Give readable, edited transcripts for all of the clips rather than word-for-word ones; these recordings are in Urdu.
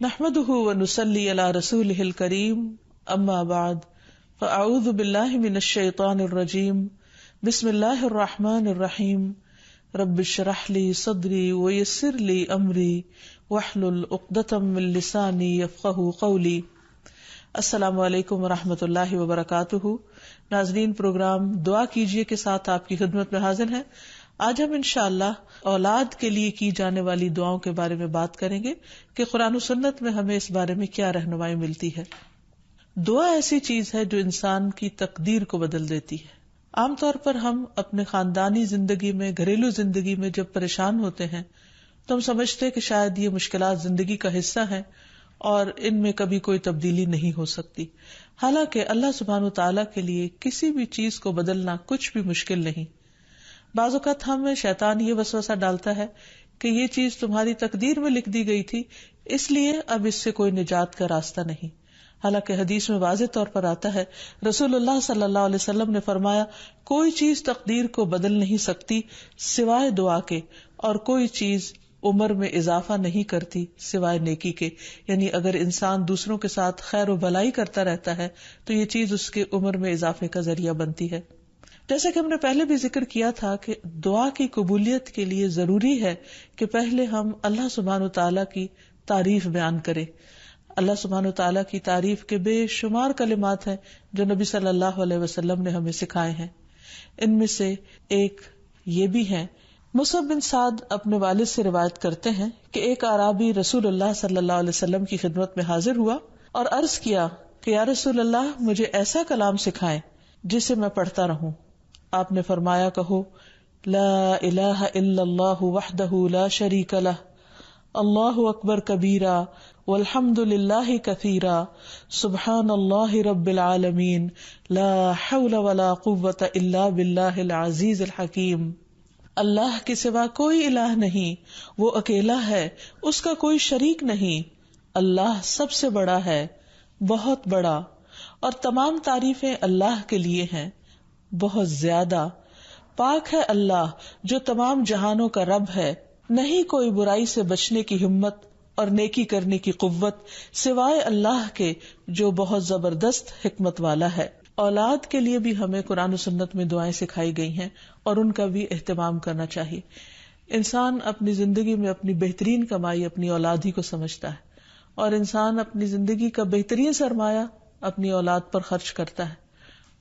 نحمده ونصلي على رسوله الكريم اما بعد فاعوذ بالله من الشيطان الرجيم بسم الله الرحمن الرحيم رب اشرح لي صدري ويسر لي امري واحلل عقدة من لساني يفقهوا قولي۔ السلام علیکم ورحمۃ اللہ وبرکاتہ۔ ناظرین، پروگرام دعا کیجیے کے ساتھ آپ کی خدمت میں حاضر ہیں۔ آج ہم انشاءاللہ اولاد کے لیے کی جانے والی دعاؤں کے بارے میں بات کریں گے کہ قرآن و سنت میں ہمیں اس بارے میں کیا رہنمائی ملتی ہے۔ دعا ایسی چیز ہے جو انسان کی تقدیر کو بدل دیتی ہے۔ عام طور پر ہم اپنے خاندانی زندگی میں، گھریلو زندگی میں جب پریشان ہوتے ہیں تو ہم سمجھتے ہیں کہ شاید یہ مشکلات زندگی کا حصہ ہیں اور ان میں کبھی کوئی تبدیلی نہیں ہو سکتی، حالانکہ اللہ سبحانہ وتعالیٰ کے لیے کسی بھی چیز کو بدلنا کچھ بھی مشکل نہیں۔ بعض اوقات ہمیں شیطان یہ وسوسہ ڈالتا ہے کہ یہ چیز تمہاری تقدیر میں لکھ دی گئی تھی، اس لیے اب اس سے کوئی نجات کا راستہ نہیں۔ حالانکہ حدیث میں واضح طور پر آتا ہے، رسول اللہ صلی اللہ علیہ وسلم نے فرمایا، کوئی چیز تقدیر کو بدل نہیں سکتی سوائے دعا کے، اور کوئی چیز عمر میں اضافہ نہیں کرتی سوائے نیکی کے۔ یعنی اگر انسان دوسروں کے ساتھ خیر و بھلائی کرتا رہتا ہے تو یہ چیز اس کے عمر میں اضافے کا ذریعہ بنتی ہے۔ جیسے کہ ہم نے پہلے بھی ذکر کیا تھا کہ دعا کی قبولیت کے لیے ضروری ہے کہ پہلے ہم اللہ سبحانہ وتعالیٰ کی تعریف بیان کریں۔ اللہ سبحانہ وتعالیٰ کی تعریف کے بے شمار کلمات ہیں جو نبی صلی اللہ علیہ وسلم نے ہمیں سکھائے ہیں۔ ان میں سے ایک یہ بھی ہے، مصعب بن سعد اپنے والد سے روایت کرتے ہیں کہ ایک اعرابی رسول اللہ صلی اللہ علیہ وسلم کی خدمت میں حاضر ہوا اور عرض کیا کہ یا رسول اللہ، مجھے ایسا کلام سکھائیں جسے میں پڑھتا رہوں۔ آپ نے فرمایا، کہو لا الہ الا اللہ وحدہ لا شریک لہ، اللہ اکبر کبیرا والحمد للہ کثیرا، سبحان اللہ رب العالمین، لا حول ولا قوة الا باللہ العزیز الحکیم۔ اللہ کے سوا کوئی الہ نہیں، وہ اکیلا ہے، اس کا کوئی شریک نہیں، اللہ سب سے بڑا ہے، بہت بڑا، اور تمام تعریفیں اللہ کے لیے ہیں، بہت زیادہ۔ پاک ہے اللہ جو تمام جہانوں کا رب ہے، نہیں کوئی برائی سے بچنے کی ہمت اور نیکی کرنے کی قوت سوائے اللہ کے جو بہت زبردست حکمت والا ہے۔ اولاد کے لیے بھی ہمیں قرآن و سنت میں دعائیں سکھائی گئی ہیں اور ان کا بھی اہتمام کرنا چاہیے۔ انسان اپنی زندگی میں اپنی بہترین کمائی اپنی اولاد ہی کو سمجھتا ہے، اور انسان اپنی زندگی کا بہترین سرمایہ اپنی اولاد پر خرچ کرتا ہے،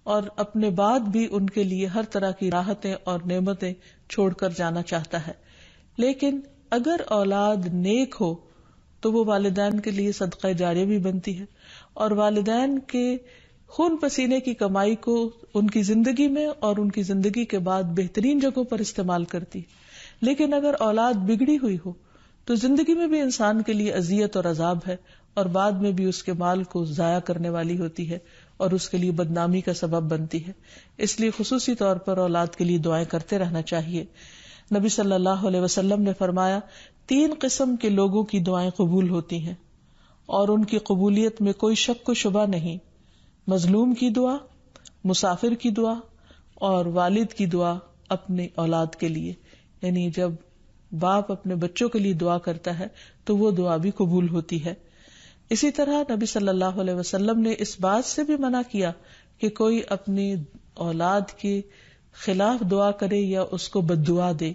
اور اپنے بعد بھی ان کے لیے ہر طرح کی راحتیں اور نعمتیں چھوڑ کر جانا چاہتا ہے۔ لیکن اگر اولاد نیک ہو تو وہ والدین کے لیے صدقہ جاریہ بھی بنتی ہے، اور والدین کے خون پسینے کی کمائی کو ان کی زندگی میں اور ان کی زندگی کے بعد بہترین جگہوں پر استعمال کرتی۔ لیکن اگر اولاد بگڑی ہوئی ہو تو زندگی میں بھی انسان کے لیے اذیت اور عذاب ہے، اور بعد میں بھی اس کے مال کو ضائع کرنے والی ہوتی ہے اور اس کے لیے بدنامی کا سبب بنتی ہے۔ اس لیے خصوصی طور پر اولاد کے لیے دعائیں کرتے رہنا چاہیے۔ نبی صلی اللہ علیہ وسلم نے فرمایا، 3 قسم کے لوگوں کی دعائیں قبول ہوتی ہیں اور ان کی قبولیت میں کوئی شک و شبہ نہیں: مظلوم کی دعا، مسافر کی دعا، اور والد کی دعا اپنی اولاد کے لیے۔ یعنی جب باپ اپنے بچوں کے لیے دعا کرتا ہے تو وہ دعا بھی قبول ہوتی ہے۔ اسی طرح نبی صلی اللہ علیہ وسلم نے اس بات سے بھی منع کیا کہ کوئی اپنی اولاد کے خلاف دعا کرے یا اس کو بد دعا دے،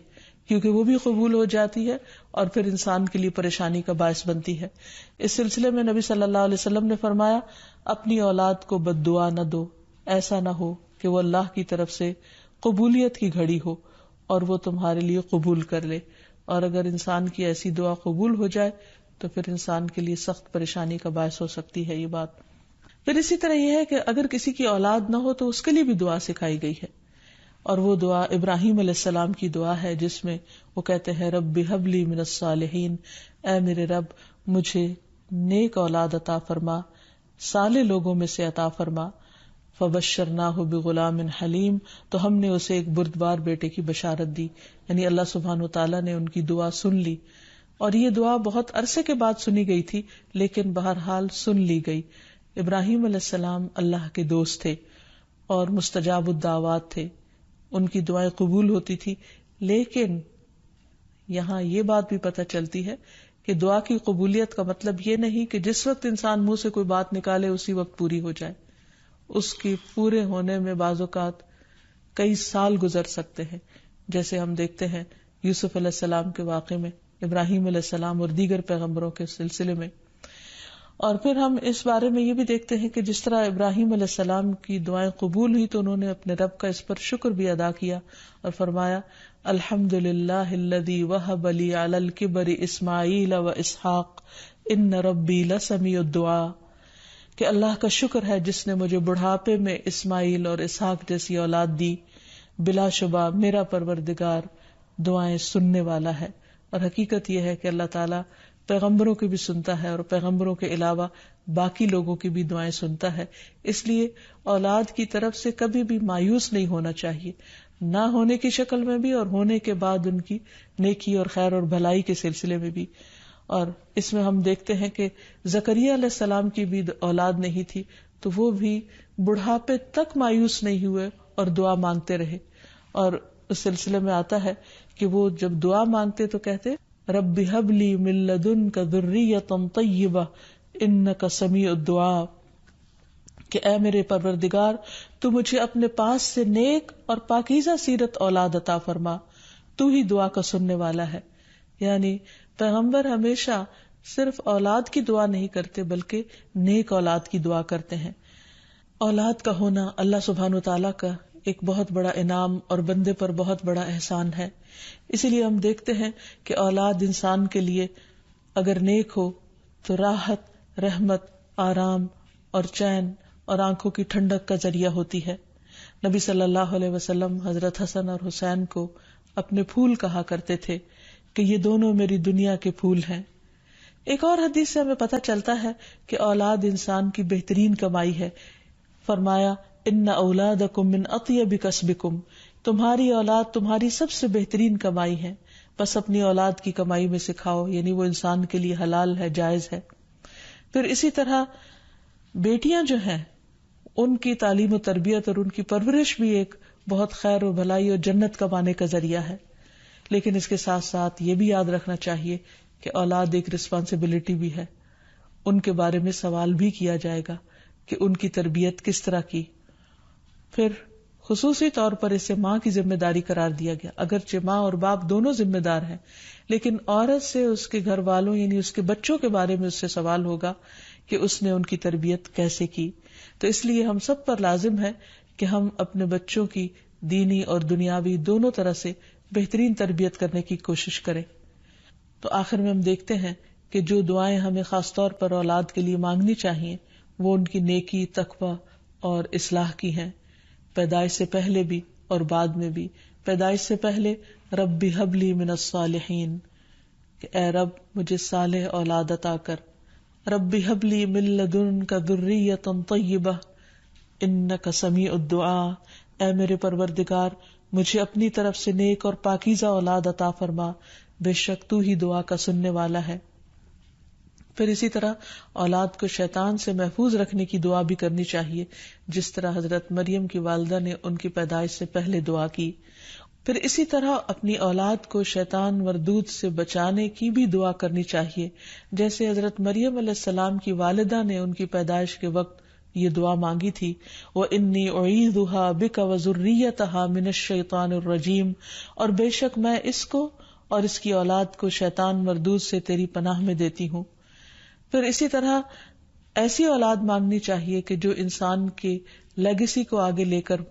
کیونکہ وہ بھی قبول ہو جاتی ہے اور پھر انسان کے لیے پریشانی کا باعث بنتی ہے۔ اس سلسلے میں نبی صلی اللہ علیہ وسلم نے فرمایا، اپنی اولاد کو بد دعا نہ دو، ایسا نہ ہو کہ وہ اللہ کی طرف سے قبولیت کی گھڑی ہو اور وہ تمہارے لیے قبول کر لے، اور اگر انسان کی ایسی دعا قبول ہو جائے تو پھر انسان کے لیے سخت پریشانی کا باعث ہو سکتی ہے یہ بات۔ پھر اسی طرح یہ ہے کہ اگر کسی کی اولاد نہ ہو تو اس کے لیے بھی دعا سکھائی گئی ہے، اور وہ دعا ابراہیم علیہ السلام کی دعا ہے، جس میں وہ کہتے ہیں، رب ہب لی من الصالحین، اے میرے رب مجھے نیک اولاد عطا فرما، صالح لوگوں میں سے عطا فرما۔ فبشرناہ بغلام حلیم، تو ہم نے اسے ایک بردبار بیٹے کی بشارت دی۔ یعنی اللہ سبحانہ وتعالیٰ نے ان کی دعا سن لی، اور یہ دعا بہت عرصے کے بعد سنی گئی تھی، لیکن بہرحال سن لی گئی۔ ابراہیم علیہ السلام اللہ کے دوست تھے اور مستجاب الدعوات تھے، ان کی دعائیں قبول ہوتی تھی۔ لیکن یہاں یہ بات بھی پتہ چلتی ہے کہ دعا کی قبولیت کا مطلب یہ نہیں کہ جس وقت انسان منہ سے کوئی بات نکالے اسی وقت پوری ہو جائے. اس کی پورے ہونے میں بعض اوقات کئی سال گزر سکتے ہیں، جیسے ہم دیکھتے ہیں یوسف علیہ السلام کے واقعے میں، ابراہیم علیہ السلام اور دیگر پیغمبروں کے سلسلے میں. اور پھر ہم اس بارے میں یہ بھی دیکھتے ہیں کہ جس طرح ابراہیم علیہ السلام کی دعائیں قبول ہوئی تو انہوں نے اپنے رب کا اس پر شکر بھی ادا کیا اور فرمایا الحمدللہ الذی وہب لی علی الکبر اسماعیل و اسحاق ان ربی لسمیع الدعاء، کہ اللہ کا شکر ہے جس نے مجھے بڑھاپے میں اسماعیل اور اسحاق جیسی اولاد دی، بلا شبہ میرا پروردگار دعائیں سننے والا ہے. اور حقیقت یہ ہے کہ اللہ تعالیٰ پیغمبروں کی بھی سنتا ہے اور پیغمبروں کے علاوہ باقی لوگوں کی بھی دعائیں سنتا ہے. اس لیے اولاد کی طرف سے کبھی بھی مایوس نہیں ہونا چاہیے، نہ ہونے کی شکل میں بھی اور ہونے کے بعد ان کی نیکی اور خیر اور بھلائی کے سلسلے میں بھی. اور اس میں ہم دیکھتے ہیں کہ زکریا علیہ السلام کی بھی اولاد نہیں تھی تو وہ بھی بڑھاپے تک مایوس نہیں ہوئے اور دعا مانگتے رہے. اور اس سلسلے میں آتا ہے کہ وہ جب دعا مانگتے تو کہتے رب ہب لی من لدنک ذریۃ طیبہ انک سمیع الدعاء، کہ اے میرے پروردگار تو مجھے اپنے پاس سے نیک اور پاکیزہ سیرت اولاد عطا فرما، تو ہی دعا کا سننے والا ہے. یعنی پیغمبر ہمیشہ صرف اولاد کی دعا نہیں کرتے بلکہ نیک اولاد کی دعا کرتے ہیں. اولاد کا ہونا اللہ سبحانہ وتعالیٰ کا ایک بہت بڑا انعام اور بندے پر بہت بڑا احسان ہے. اسی لیے ہم دیکھتے ہیں کہ اولاد انسان کے لیے اگر نیک ہو تو راحت، رحمت، آرام اور چین اور آنکھوں کی ٹھنڈک کا ذریعہ ہوتی ہے. نبی صلی اللہ علیہ وسلم حضرت حسن اور حسین کو اپنے پھول کہا کرتے تھے کہ یہ دونوں میری دنیا کے پھول ہیں. ایک اور حدیث سے ہمیں پتہ چلتا ہے کہ اولاد انسان کی بہترین کمائی ہے. فرمایا ان اولادکم من اطیب کسبکم، تمہاری اولاد تمہاری سب سے بہترین کمائی ہے، بس اپنی اولاد کی کمائی میں سے کھاؤ، یعنی وہ انسان کے لیے حلال ہے، جائز ہے. پھر اسی طرح بیٹیاں جو ہیں ان کی تعلیم و تربیت اور ان کی پرورش بھی ایک بہت خیر و بھلائی اور جنت کمانے کا ذریعہ ہے. لیکن اس کے ساتھ ساتھ یہ بھی یاد رکھنا چاہیے کہ اولاد ایک رسپانسبلٹی بھی ہے، ان کے بارے میں سوال بھی کیا جائے گا کہ ان کی تربیت کس طرح کی. پھر خصوصی طور پر اسے ماں کی ذمہ داری قرار دیا گیا، اگرچہ ماں اور باپ دونوں ذمہ دار ہیں، لیکن عورت سے اس کے گھر والوں یعنی اس کے بچوں کے بارے میں اس سے سوال ہوگا کہ اس نے ان کی تربیت کیسے کی. تو اس لیے ہم سب پر لازم ہے کہ ہم اپنے بچوں کی دینی اور دنیاوی دونوں طرح سے بہترین تربیت کرنے کی کوشش کریں. تو آخر میں ہم دیکھتے ہیں کہ جو دعائیں ہمیں خاص طور پر اولاد کے لیے مانگنی چاہیے وہ ان کی نیکی، تقوی اور اصلاح کی ہیں، پیدائش سے پہلے بھی اور بعد میں بھی. پیدائش سے پہلے رب ہب لی من الصالحین، کہ اے رب مجھے صالح اولاد عطا کر. رب ہب لی من لدنک ذریۃ طیبہ انک سمیع الدعاء، اے میرے پروردگار مجھے اپنی طرف سے نیک اور پاکیزہ اولاد عطا فرما، بے شک تو ہی دعا کا سننے والا ہے. پھر اسی طرح اولاد کو شیطان سے محفوظ رکھنے کی دعا بھی کرنی چاہیے، جس طرح حضرت مریم کی والدہ نے ان کی پیدائش سے پہلے دعا کی. پھر اسی طرح اپنی اولاد کو شیطان مردود سے بچانے کی بھی دعا کرنی چاہیے، جیسے حضرت مریم علیہ السلام کی والدہ نے ان کی پیدائش کے وقت یہ دعا مانگی تھی، وَإِنِّي أُعِيذُهَا بِكَ وَذُرِّيَّتَهَا مِنَ الشَّيْطَانِ الرَّجِيمِ، اور بے شک میں اس کو اور اس کی اولاد کو شیطان مردود سے تیری پناہ میں دیتی ہوں. پھر اسی طرح ایسی اولاد مانگنی چاہیے کہ جو انسان کے لیگیسی کو آگے لے کر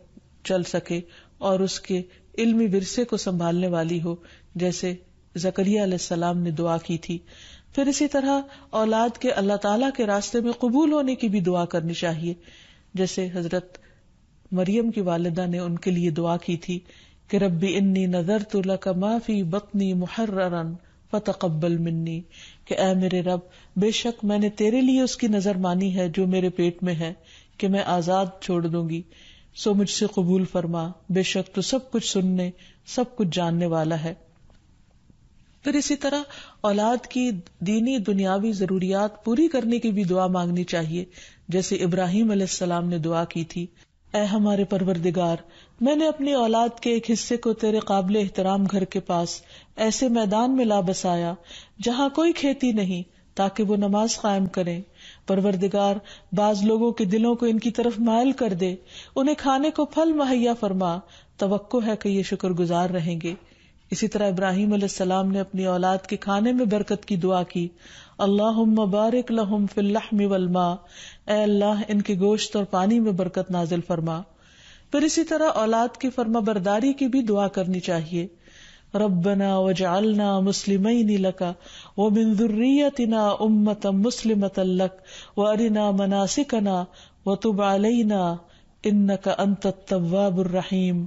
چل سکے اور اس کے علمی ورثے کو سنبھالنے والی ہو، جیسے زکریا علیہ السلام نے دعا کی تھی. پھر اسی طرح اولاد کے اللہ تعالیٰ کے راستے میں قبول ہونے کی بھی دعا کرنی چاہیے، جیسے حضرت مریم کی والدہ نے ان کے لیے دعا کی تھی کہ ربی انی نذرت لک ما فی بطنی محررا فتقبل منی، کہ اے میرے رب بے شک میں نے تیرے لیے اس کی نظر مانی ہے جو میرے پیٹ میں ہے کہ میں آزاد چھوڑ دوں گی، سو مجھ سے قبول فرما، بے شک تو سب کچھ سننے سب کچھ جاننے والا ہے. پھر اسی طرح اولاد کی دینی دنیاوی ضروریات پوری کرنے کی بھی دعا مانگنی چاہیے، جیسے ابراہیم علیہ السلام نے دعا کی تھی اے ہمارے پروردگار، میں نے اپنی اولاد کے ایک حصے کو تیرے قابل احترام گھر کے پاس ایسے میدان میں لا بسایا جہاں کوئی کھیتی نہیں، تاکہ وہ نماز قائم کریں۔ پروردگار، بعض لوگوں کے دلوں کو ان کی طرف مائل کر دے، انہیں کھانے کو پھل مہیا فرما، توقع ہے کہ یہ شکر گزار رہیں گے۔ اسی طرح ابراہیم علیہ السلام نے اپنی اولاد کے کھانے میں برکت کی دعا کی، اللہم بارک لہم فی اللحم والماء، اے اللہ ان کے گوشت اور پانی میں برکت نازل فرما۔ پھر اسی طرح اولاد کی فرما برداری کی بھی دعا کرنی چاہیے، ربنا وجعلنا مسلمین لک ومن ذریتنا امۃ مسلمۃ لک وارنا مناسکنا وتب علینا انک انت التواب الرحیم۔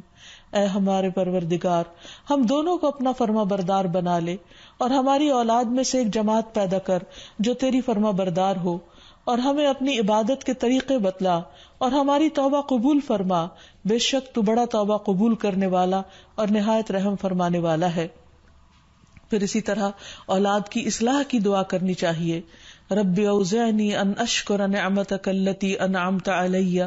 اے ہمارے پروردگار، ہم دونوں کو اپنا فرما بردار بنا لے اور ہماری اولاد میں سے ایک جماعت پیدا کر جو تیری فرما بردار ہو، اور ہمیں اپنی عبادت کے طریقے بتلا اور ہماری توبہ قبول فرما، بے شک تو بڑا توبہ قبول کرنے والا اور نہایت رحم فرمانے والا ہے۔ پھر اسی طرح اولاد کی اصلاح کی دعا کرنی چاہیے، رب اوزعنی ان اشکر نعمتک التی انعمت علی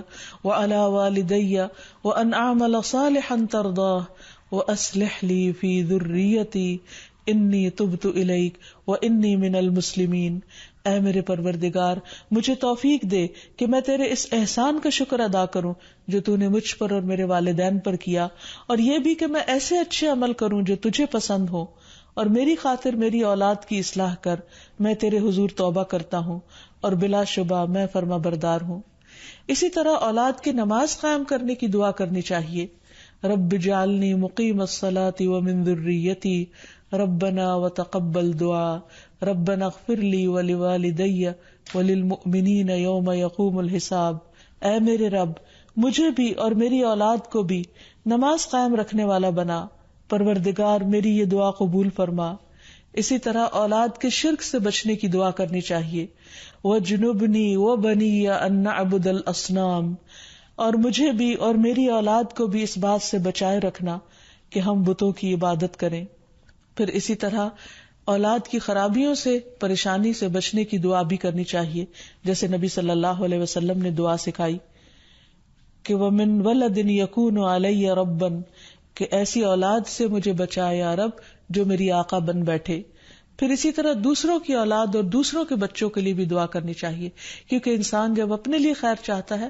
وعلی والدی وان اعمل صالحا ترضاہ واصلح لی فی ذریتی انی تبت الیک وانی من المسلمین۔ اے میرے پروردگار، مجھے توفیق دے کہ میں تیرے اس احسان کا شکر ادا کروں جو تو نے مجھ پر اور میرے والدین پر کیا، اور یہ بھی کہ میں ایسے اچھے عمل کروں جو تجھے پسند ہو، اور میری خاطر میری اولاد کی اصلاح کر، میں تیرے حضور توبہ کرتا ہوں اور بلا شبہ میں فرما بردار ہوں۔ اسی طرح اولاد کی نماز قائم کرنے کی دعا کرنی چاہیے، رب اجعلنی مقیم الصلاۃ ومن ذریتی ربنا وتقبل دعا ربنا اغفر لی ولوالدی وللمؤمنین یوم یقوم الحساب۔ اے میرے رب، مجھے بھی اور میری اولاد کو بھی نماز قائم رکھنے والا بنا، پروردگار میری یہ دعا قبول فرما۔ اسی طرح اولاد کے شرک سے بچنے کی دعا کرنی چاہیے، وَجْنُبْنِي وَبَنِيَّ أَن نَعْبُدَ الْأَصْنَامَ، اور مجھے بھی اور میری اولاد کو بھی اس بات سے بچائے رکھنا کہ ہم بتوں کی عبادت کریں۔ پھر اسی طرح اولاد کی خرابیوں سے، پریشانی سے بچنے کی دعا بھی کرنی چاہیے، جیسے نبی صلی اللہ علیہ وسلم نے دعا سکھائی کہ وَمِن وَلَدٍ يَكُونُ عَلَيَّ رَبًّا، کہ ایسی اولاد سے مجھے بچائے یا رب جو میری آقا بن بیٹھے۔ پھر اسی طرح دوسروں کی اولاد اور دوسروں کے بچوں کے لیے بھی دعا کرنی چاہیے، کیونکہ انسان جب اپنے لیے خیر چاہتا ہے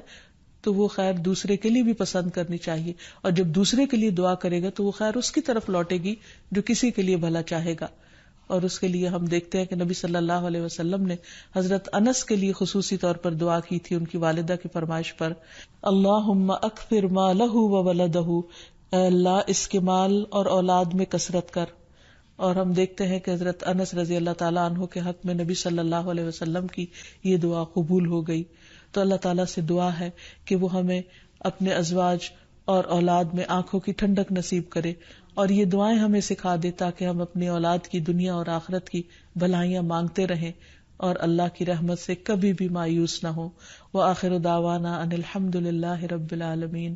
تو وہ خیر دوسرے کے لیے بھی پسند کرنی چاہیے، اور جب دوسرے کے لیے دعا کرے گا تو وہ خیر اس کی طرف لوٹے گی جو کسی کے لیے بھلا چاہے گا۔ اور اس کے لیے ہم دیکھتے ہیں کہ نبی صلی اللہ علیہ وسلم نے حضرت انس کے لیے خصوصی طور پر دعا کی تھی ان کی والدہ کی فرمائش پر، اللہم اکثر مالہ وولدہ، اے اللہ اس کے مال اور اولاد میں کثرت کر۔ اور ہم دیکھتے ہیں کہ حضرت انس رضی اللہ تعالیٰ عنہ کے حق میں نبی صلی اللہ علیہ وسلم کی یہ دعا قبول ہو گئی۔ تو اللہ تعالیٰ سے دعا ہے کہ وہ ہمیں اپنے ازواج اور اولاد میں آنکھوں کی ٹھنڈک نصیب کرے، اور یہ دعائیں ہمیں سکھا دے تاکہ ہم اپنی اولاد کی دنیا اور آخرت کی بھلائیاں مانگتے رہیں اور اللہ کی رحمت سے کبھی بھی مایوس نہ ہوں۔ وآخر دعوانا ان الحمد للہ رب العالمین۔